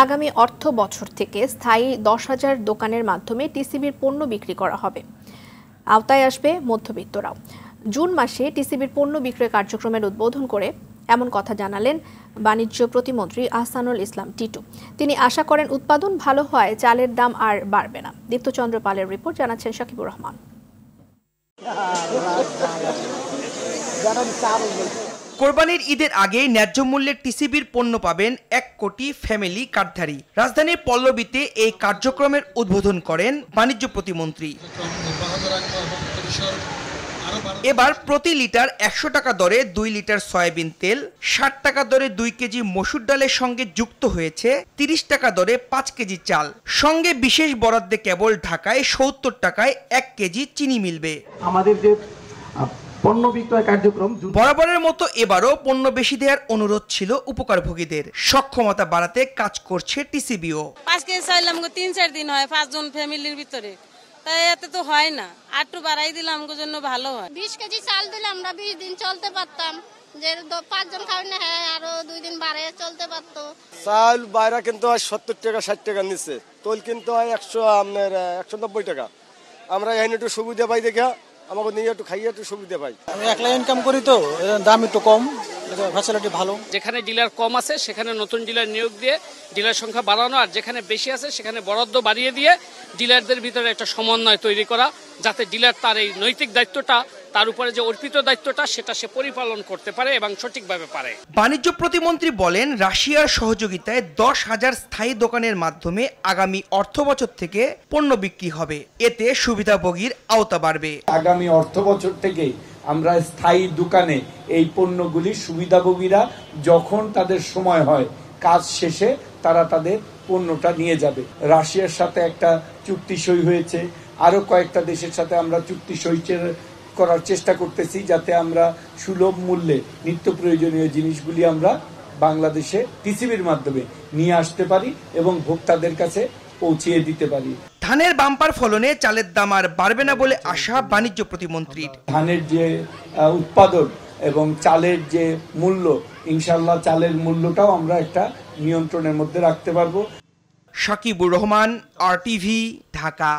আগামী অর্থ বছর থেকে স্থায়ী 10,000 দোকানের মাধ্যমে টিসিবির পণ্য বিক্রি করা হবে। আওতায় আসবে মধ্যবিত্তরাও। জুন মাসে টিসিবির পণ্য বিক্রয় কার্যক্রমের উদ্বোধন করে এমন কথা জানালেন বাণিজ্য প্রতিমন্ত্রী আহসানুল ইসলাম টিটু। তিনি আশা করেন উৎপাদন ভালো হয় চালের দাম আর বাড়বে না। দীপ্তচন্দ্র পালের রিপোর্ট, জানাচ্ছেন শাকিবুর রহমান। কোরবানির ঈদের আগে ন্যায্য মূল্যের টিসিবির পণ্য পাবেন 1 কোটি ফ্যামিলি কার্ডধারী। রাজধানীর পল্লবীতে এই কার্যক্রমের উদ্বোধন করেন বাণিজ্য প্রতিমন্ত্রী। এবার প্রতি লিটার 100 টাকা দরে 2 লিটার সয়াবিন তেল, 60 টাকা দরে 2 কেজি মসুর ডালের সঙ্গে যুক্ত হয়েছে 30 টাকা দরে 5 কেজি চাল। সঙ্গে বিশেষ বরাদ্দে কেবল ঢাকায় 70 টাকায় 1 কেজি চিনি মিলবে। আমাদের যে পণ্য বিক্রয় কার্যক্রম বরাবরের মতো এবারও পণ্য বেশি দেওয়ার অনুরোধ ছিল উপকারভোগীদের। সক্ষমতা বাড়াতে কাজ করছে টিসিবিও। 5 কেজি চাইলাম 3-4 দিন হয় 5 জন ফ্যামিলির ভিতরে, তাই এত তো হয় না। আরটু বাড়াই দিলে আমাদের জন্য ভালো হয়। 20 কেজি চাল দিলে আমরা 20 দিন চলতে পারতাম। যে 5 জন খাবেন না, হ্যাঁ আরো 2 দিন বাড়ে চলতে পারতো। চাল বাইরে কিন্তু হয় 70 টাকা 60 টাকা নিচ্ছে, তোল কিন্তু হয় 190 টাকা। আমরা এখানে একটু সুবিধা পাই দেখা আমাকে নিয়ে একটু খাইয়ে একটু সুবিধা পাই। আমি একলা ইনকাম করি তো দাম একটু কম, ফ্যাসিলিটি ভালো। যেখানে ডিলার কম আছে সেখানে নতুন ডিলার নিয়োগ দিয়ে ডিলার সংখ্যা বাড়ানো, আর যেখানে বেশি আছে সেখানে বরাদ্দ বাড়িয়ে দিয়ে ডিলারদের ভিতরে একটা সমন্বয় তৈরি করা, যাতে ডিলার তার এই নৈতিক দায়িত্বটা, তার উপরে যে অর্পিত দায়িত্বটা, সেটা সে পরিপালন করতে পারে এবং সঠিকভাবে পারে। বাণিজ্য প্রতিমন্ত্রী বলেন, রাশিয়ার সহযোগিতায় 10,000 স্থায়ী দোকানের মাধ্যমে আগামী অর্থবছর থেকে পণ্য বিক্রি হবে। এতে সুবিধাভোগীর আওতা বাড়বে। আগামী অর্থবছর থেকে আমরা স্থায়ী দোকানে এই পণ্যগুলি সুবিধাভোগীরা যখন তাদের সময় হয় কাজ শেষে তারা তাদের পণ্যটা নিয়ে যাবে। রাশিয়ার সাথে একটা চুক্তি সই হয়েছে, আরো কয়েকটা দেশের সাথে আমরা চুক্তি সই করার চেষ্টা করতেছি, যাতে আমরা সুলভ মূল্যে নিত্য প্রয়োজনীয় জিনিসগুলি আমরা বাংলাদেশে টিসিবির মাধ্যমে নিয়ে আসতে পারি এবং ভোক্তাদের কাছে পৌঁছিয়ে দিতে পারি। ধানের বাম্পার ফলনে চালের দাম আর বাড়বে না বলে আশা বাণিজ্য প্রতিমন্ত্রীর। ধানের যে উৎপাদন এবং চালের যে মূল্য, ইনশাল্লাহ চালের মূল্যটাও আমরা একটা নিয়ন্ত্রণের মধ্যে রাখতে পারবো। শাকিবুর রহমান, RTV, ঢাকা।